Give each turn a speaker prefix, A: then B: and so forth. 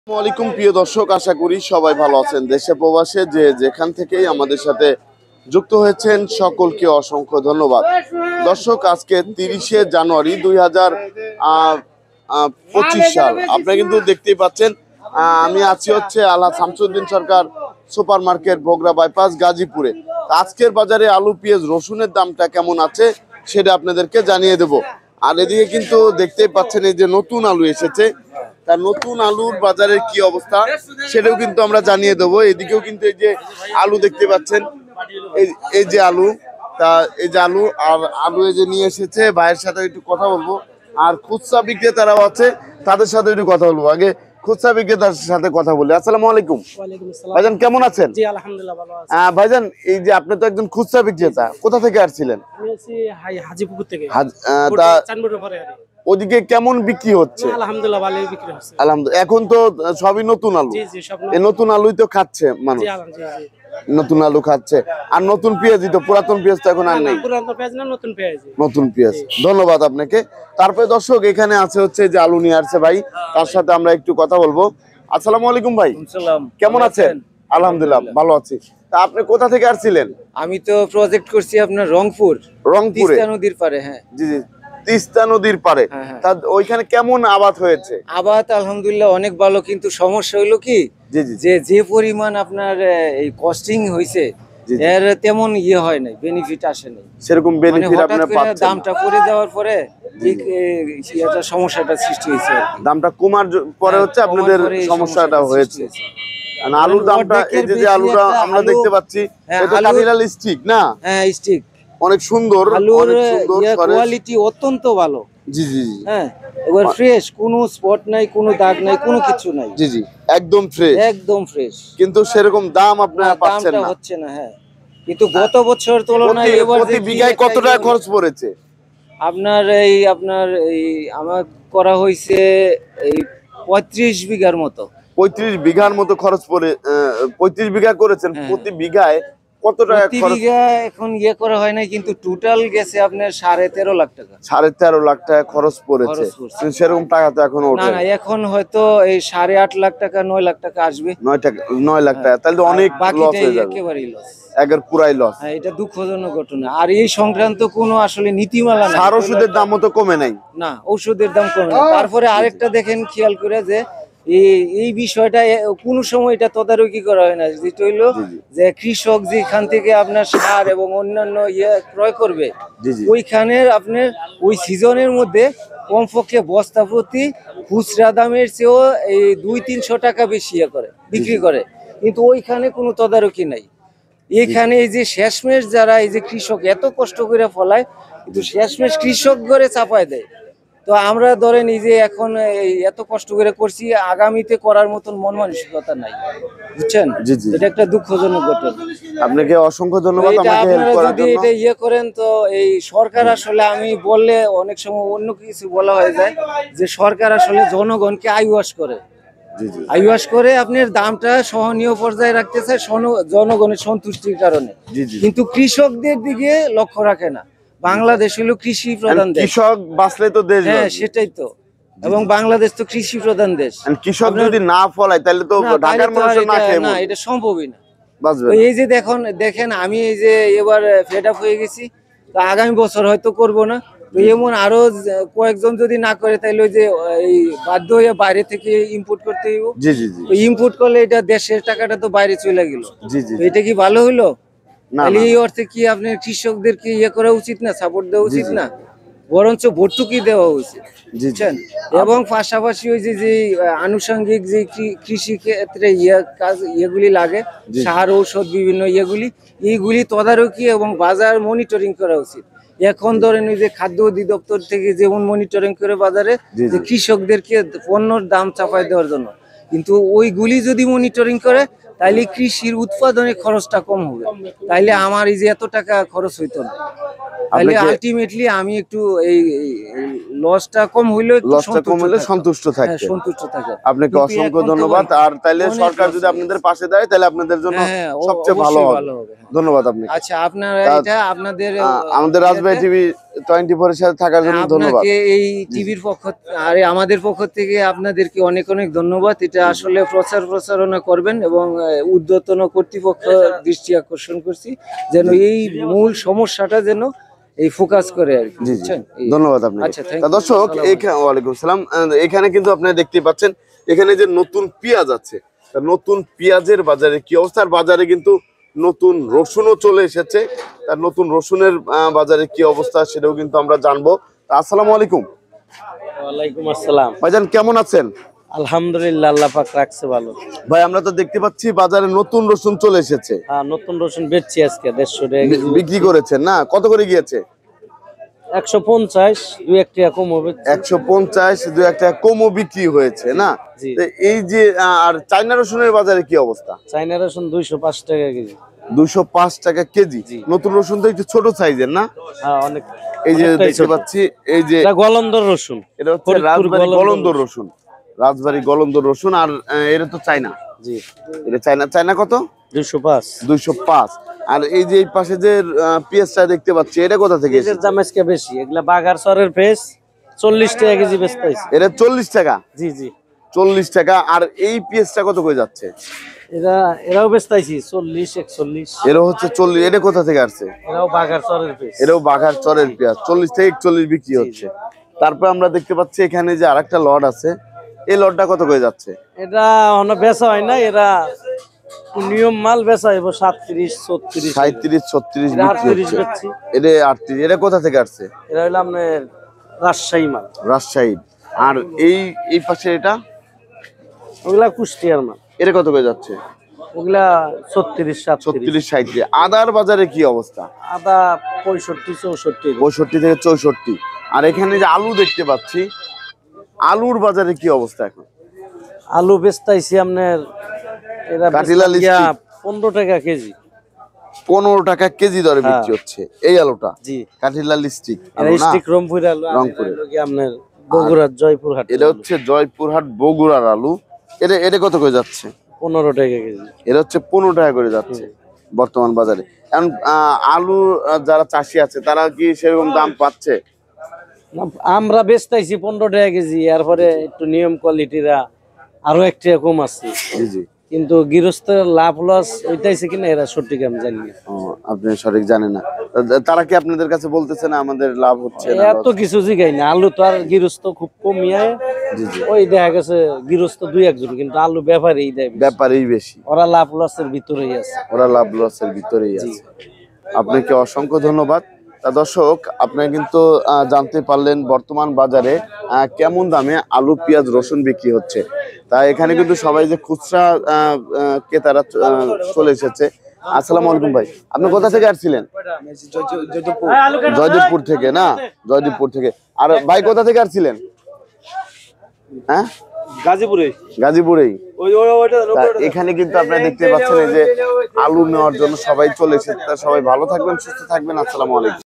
A: আসসালামু আলাইকুম প্রিয় দর্শক, আশা করি সবাই ভালো আছেন। দেশে প্রবাসে যে যেখান থেকেই আমাদের সাথে যুক্ত হয়েছেন সকলকে অসংখ্য ধন্যবাদ। দর্শক, আজকে 30শে জানুয়ারি 2025 সাল। আপনারা কিন্তু দেখতেই পাচ্ছেন আমি আছি হচ্ছে আল্লাহ শামসুদ্দিন সরকার সুপার মার্কেট, বগুড়া বাইপাস, গাজীপুরে। আজকের বাজারে আলু, পেঁয়াজ, রসুনের দামটা কেমন আছে সেটা আপনাদেরকে জানিয়ে দেব। আর এদিকে কিন্তু দেখতেই পাচ্ছেন এই যে নতুন আলু এসেছে, তার নতুন আলুর বাজারের কি অবস্থা সেটাও কিন্তু আমরা জানিয়ে দেবো। এদিকেও কিন্তু এই যে আলু দেখতে পাচ্ছেন, এই যে আলু, তা এই যে আলু আর আলু এই যে নিয়ে এসেছে, ভাইয়ের সাথে একটু কথা বলবো। আর খুচরা বিক্রেতারাও আছে, তাদের সাথে একটু কথা বলবো। আগে খুচরা বিক্রেতার সাথে কথা বলি। আসসালামু আলাইকুম ভাইজান, কেমন আছেন?
B: জি আলহামদুলিল্লাহ ভালো আছি।
A: ভাইজান, এই যে আপনি তো একজন খুচরা বিক্রেতা, কোথা থেকে আসছিলেন?
B: আমি আছি হাজীপুর থেকে।
A: তা
B: চাঁদপুরের পরে আর
A: ওদিকে কেমন বিক্রি হচ্ছে?
B: আলহামদুলিল্লাহ ভালোই বিক্রি হচ্ছে।
A: আলহামদুলিল্লাহ। এখন তো সবই নতুন আলু।
B: জি জি সব
A: এই নতুন আলুই তো খাচ্ছে মানুষ।
B: জি আলহামদুলিল্লাহ।
A: নতুন আলু খাচ্ছে। আর নতুন পেঁয়াজই তো, পুরাতন পেঁয়াজ তো এখন আর নেই।
B: পুরাতন পেঁয়াজ না, নতুন পেঁয়াজ।
A: নতুন পেঁয়াজ। ধন্যবাদ আপনাকে। তারপরে দর্শক, এখানে আছে হচ্ছে যে আলু নিয়ে আসছে ভাই, তার সাথে আমরা একটু কথা বলবো। আসসালামু আলাইকুম ভাই, কেমন আছেন? আলহামদুলিল্লাহ ভালো আছি। তা আপনি কোথা থেকে আসছিলেন?
C: আমি তো প্রজেক্ট করছি আপনার রংপুরে, তিস্তা নদীর পারে। হ্যাঁ
A: জি জি, তিস্তা নদীর পারে। তা ওইখানে কেমন আবাদ হয়েছে?
C: আবাদ আলহামদুলিল্লাহ অনেক ভালো, কিন্তু সমস্যা হইলো কি যে পরিমাণ আপনার এই কস্টিং হয়েছে এর তেমন ইয়ে হয় নাই, বেনিফিট আসে নাই।
A: সেরকম বেনিফিট আপনারা পাচ্ছেন না।
C: দামটা পড়ে যাওয়ার পরে ঠিক এটা সমস্যাটা সৃষ্টি হয়েছে।
A: দামটা কমার পরে হচ্ছে আপনাদের সমস্যাটা হয়েছে। আলুর দামটা, এই যে আলুটা আমরা দেখতে পাচ্ছি, এটা কামিলাল স্টিক না?
C: হ্যাঁ স্টিক,
A: অনেক সুন্দর,
C: আলুর কোয়ালিটি অত্যন্ত ভালো।
A: জি জি,
C: হ্যাঁ এবার ফ্রেশ, কোনো স্পট নাই, কোনো দাগ নাই, কোনো কিছু নাই।
A: জি জি, একদম ফ্রেশ,
C: একদম ফ্রেশ।
A: কিন্তু সেরকম দাম আপনারা পাচ্ছেন না।
C: হচ্ছে না। হ্যাঁ কিন্তু গত বছর তুলনায় এবার
A: প্রতি বিঘায় কত টাকা খরচ পড়েছে
C: আপনার? এই আমার করা হয়েছে এই 35 বিঘার মতো।
A: 35 বিঘার মতো খরচ পড়ে। 35 বিঘা করেছেন, প্রতি বিঘায় কত টাকা খরচ?
C: বিঘা এখন ইয়ে করা হয় নাই, কিন্তু টোটাল গেছে আপনার 13.5 লাখ টাকা।
A: 13.5 লাখ টাকা খরচ পড়েছে। সেরকম টাকা তো এখন ওঠে
C: না। এখন হয়তো এই 8.5 লাখ টাকা 9 লাখ টাকা আসবে।
A: 9 লাখ টাকা, তাহলে তো অনেক লস হয়ে যাবে।
C: একেবারেই লস,
A: একবার পুরাই লস।
C: হ্যাঁ এটা দুঃখজনক ঘটনা। আর এই সংক্রান্ত কোনো আসলে নীতিমালা নাই।
A: সার ওষুধের দামও তো কমে নাই।
C: না, ঔষধের দাম কমে নাই। তারপরে আরেকটা দেখেন খেয়াল করে যে এই বিষয়টা কোনো সময় এটা তদারকি করা হয় না, যেটা হইলো যে কৃষক যেখান থেকে আপনার সার এবং অন্যান্য ক্রয় করবে, ওইখানে আপনার ওই সিজনের মধ্যে কমপক্ষে বস্তা প্রতি খুচরা দামের চেয়েও এই 200-300 টাকা বেশি বিক্রি করে, কিন্তু ওইখানে কোনো তদারকি নাই। এখানে এই যে শেষমেশ যারা এই যে কৃষক এত কষ্ট করে ফলায়, কিন্তু শেষমেশ কৃষক করে চাপায় দেয়। তো আমরা ধরেন এই যে এখন এত কষ্ট করে করছি, আগামীতে করার মতন মন মানসিকতা নাই, বুঝছেন? এটা একটা দুঃখজনক ঘটনা।
A: আপনাকে অসংখ্য ধন্যবাদ আমাকে হেল্প করার জন্য।
C: এটা ইয়ে করেন তো এই সরকার আসলে, আমি বললে অনেক সময় অন্য কিছু বলা হয়ে যায়, যে সরকার আসলে জনগণকে আইওয়াশ করে, আইওয়াশ করে আপনার দামটা সহনীয় পর্যায়ে রাখতে চায় জনগণের সন্তুষ্টির কারণে, কিন্তু কৃষকদের দিকে লক্ষ্য রাখে না। বাংলাদেশ হলো কৃষি প্রধান দেশ, কৃষক
A: বাঁচলে তো দেশ।
C: হ্যাঁ সেটাই তো, এবং বাংলাদেশ তো কৃষি প্রধান দেশ।
A: কৃষক যদি না ফলায় তাহলে তো ঢাকার মানুষ না খেয়ে
C: না, এটা সম্ভবই না। এই যে দেখেন আমি এই যে এবার ফেড আপ হয়ে গেছি, তো আগামী বছর হয়তো করব না। তো এমন আরো কয়েকজন যদি না করে, তাহলে ওই যে এই বাধ্য হয়ে বাইরে থেকে ইম্পোর্ট করতে হইব। তো ইম্পোর্ট করলে এটা দেশের টাকাটা তো বাইরে চলে গেল, এটা কি ভালো হইলো? তাহলে এই অর্থে কি আপনার কৃষকদেরকে ইয়ে করা উচিত না, সাপোর্ট দেওয়া উচিত না, বরঞ্চ ভর্তুকি দেওয়া উচিত, বুঝছেন? এবং পাশাপাশি ওই যে আনুষঙ্গিক যে কৃষি ক্ষেত্রে ইয়েগুলি লাগে, সার ঔষধ বিভিন্ন এইগুলি তদারকি এবং বাজার মনিটরিং করা উচিত। এখন ধরেন ওই যে খাদ্য অধিদপ্তর থেকে যেমন মনিটরিং করে বাজারে যে কৃষকদেরকে পণ্যর দাম চাপাই দেওয়ার জন্য, কিন্তু ওইগুলি যদি মনিটরিং করে তাইলে কৃষির উৎপাদনের খরচটা কম হবে, তাইলে আমার এই যে এত টাকা খরচ হইতো না। তাহলে
A: আপনাকে
C: আলটিমেটলি আমি একটু এই লসটা কম হইলেও একটু
A: লসটা কম হলে সন্তুষ্ট
C: হ্যাঁ,
A: থাকতে।
C: সন্তুষ্ট থাকা।
A: আপনাকে
C: কিন্তু
A: অসংখ্য
C: এখন তো
A: ধন্যবাদ। আর তাইলে
C: অনেক
A: সরকার
C: loss
A: যদি
C: হয়ে
A: আপনাদের পাশে দাঁড়ায় তাহলে আপনাদের জন্য
C: হ্যাঁ,
A: সবচেয়ে ভালো
C: অবশ্যই
A: হবে।
C: ভালো হবে, হ্যাঁ।
A: ধন্যবাদ আপনি।
C: আচ্ছা, আপনারা
A: তা-
C: এটা আপনাদের
A: আমাদের রাজবাড়ী টিভি 24 এর সাথে থাকার জন্য ধন্যবাদ।
C: আপনাকে এই টিভির পক্ষ আর আমাদের পক্ষ থেকে আপনাদেরকে অনেক অনেক ধন্যবাদ। এটা আসলে প্রচারণা করবেন এবং ঊর্ধ্বতন কর্তৃপক্ষ দৃষ্টি আকর্ষণ করছি যেন এই মূল সমস্যাটা যেন এই ফোকাস করে আর কি,
A: জি জি,
C: বুঝছেন?
A: ধন্যবাদ আপনাকে।
C: আচ্ছা, thank
A: তা
C: you.
A: দর্শক,
C: আসসালামু
A: এখানে ওয়ালাইকুম সালাম। এখানে কিন্তু আপনারা দেখতে পাচ্ছেন এখানে যে নতুন পেঁয়াজ আছে, তা নতুন পেঁয়াজের বাজারে কি অবস্থা। আর বাজারে কিন্তু নতুন রসুনও চলে এসেছে, তার নতুন রসুনের বাজারে কি অবস্থা সেটাও কিন্তু আমরা জানবো। তা আসসালামু আলাইকুম
B: ওয়ালাইকুম আসসালাম।
A: ভাইজান, কেমন আছেন?
B: আলহামদুলিল্লাহ, আল্লাহ পাক রাখছে ভালো।
A: ভাই, আমরা তো দেখতে পাচ্ছি বাজারে নতুন রসুন চলে এসেছে।
B: হ্যাঁ, নতুন রসুন বেচছি আজকে 150 টাকা কেজি।
A: বিক্রি করেছেন না? কত করে গিয়েছে?
B: 150, 2-1 টাকা কম হবে।
A: 150, 2-1 টাকা কমও বিক্রি হয়েছে না?
B: জি।
A: তো এই যে আর চায়না রসুনের বাজারে কি অবস্থা?
B: চাইনা রসুন 205 টাকা কেজি।
A: 205 টাকা কেজি।
B: জি।
A: নতুন রসুন তো একটু ছোট সাইজের না?
B: হ্যাঁ, অনেক।
A: এই যে
B: অনেকটাই
A: দেখতে
B: ছোট।
A: পাচ্ছি, এই যে
B: এটা গলন্দর রসুন।
A: এটা হচ্ছে
B: ফরিদপুর
A: রাজবাড়ী
B: গলন্দর
A: গলন্দর রসুন। রাজবাড়ী গলন্দর রসুন। আর এটা তো চায়না।
B: জি।
A: এটা চায়না। চায়না কত?
B: 205।
A: 205। আর এই যে এই পাশে যে পেঁয়াজটা দেখতে পাচ্ছি, এটা কোথা থেকে
B: এদের
A: এসেছে?
B: দাম আজকে বেশি। এগুলা বাগার সরের পেস 40 টাকা কেজি বেচতেছে।
A: এটা 40 টাকা।
B: জি জি।
A: 40 টাকা। আর এই পেঁয়াজটা কত করে যাচ্ছে?
B: এরাও বেচতাইছি 40, 41।
A: এরা হচ্ছে 40। এটা কোথা থেকে আসছে?
B: এরাও বাগার সরের পেস।
A: এটাও বাঘার চরের পেঁয়াজ। 40 থেকে 41 বিক্রি হচ্ছে। তারপর আমরা দেখতে পাচ্ছি এখানে যে আরেকটা লট আছে, এই লটটা কত করে যাচ্ছে?
B: এটা অন্য বেচা হয় না, এরা নিয়ম মাল বেচা হইব 37, 34।
A: 37, 36
B: এটা
A: বিক্রি
B: 38
A: হচ্ছে।
B: বেচছি।
A: এটা 38। এটা কোথা থেকে আসছে?
B: এরা হইলো আপনার রাজশাহী মাল।
A: রাজশাহী। আর এই পাশে এটা,
B: ওগুলা কুষ্টিয়ার মাল।
A: এটা কত করে যাচ্ছে?
B: ওগুলা 36, 37।
A: 36, 37। আদার বাজারে কি অবস্থা?
B: আদা 65, 64।
A: 65 থেকে 64। আর এখানে যে আলু দেখতে পাচ্ছি, আলুর বাজারে কি অবস্থা এখন?
B: আলু বেচতাইছি আপনার এরা
A: কাটিলা লিস্টি।
B: 15 টাকা কেজি।
A: 15 টাকা কেজি দরে
B: হ্যাঁ।
A: বিক্রি হচ্ছে এই আলুটা।
B: জি।
A: কাঠিলা লিস্টিক
B: এরা
A: আলু না?
B: স্টিক রংপুর আলু। আর
A: রংপুরে।
B: এরা হলো কি আপনার বগুড়ার জয়পুরহাট।
A: এটা হচ্ছে জয়পুরহাট বগুড়ার আলু। এটা কত করে যাচ্ছে?
B: 15 টাকা কেজি।
A: এটা হচ্ছে 15 টাকা করে যাচ্ছে বর্তমান বাজারে। এখন আলু যারা চাষি আছে তারা কি সেরকম দাম পাচ্ছে?
B: না, আমরা বেচতাইছি 15 টাকা কেজি। এরপরে একটু নিয়ম কোয়ালিটিরা আরো 1 টাকা কম আছে।
A: জি জি।
B: কিন্তু গৃহস্থের লাভ লস ওইটাইছে কিনা এরা সঠিক আমি জানি না।
A: ও, আপনি সঠিক জানেন না। তারা কি আপনাদের কাছে বলতেছে না আমাদের লাভ হচ্ছে না?
B: এত কিছু জিগাই না। আলু তো আর গৃহস্থ খুব কমিয়ে,
A: জি জি।
B: ওই দেখা গেছে গৃহস্থ 2-1 জন, কিন্তু আলু ব্যাপারেই দেয় বেশি।
A: ব্যাপারেই বেশি।
B: ওরা লাভ লসের ভিতরেই আছে।
A: ওরা লাভ লসের ভিতরেই আছে। আপনাকে অসংখ্য ধন্যবাদ। তা দর্শক, আপনারা কিন্তু জানতে পারলেন বর্তমান বাজারে কেমন দামে আলু, পেঁয়াজ, রসুন বিক্রি হচ্ছে। তা এখানে কিন্তু সবাই যে খুচরা ক্রেতারা চলে এসেছে। আসসালামু আলাইকুম ভাই, আপনি কোথা থেকে আসছিলেন? জয়দেবপুর থেকে না? জয়দেবপুর থেকে। আর ভাই কোথা থেকে আসছিলেন? হ্যাঁ, গাজীপুরেই। তা এখানে কিন্তু আপনারা দেখতে পাচ্ছেন এই যে আলু নেওয়ার জন্য সবাই চলে এসেছে। তা সবাই ভালো থাকবেন, সুস্থ থাকবেন। আসসালামু আলাইকুম।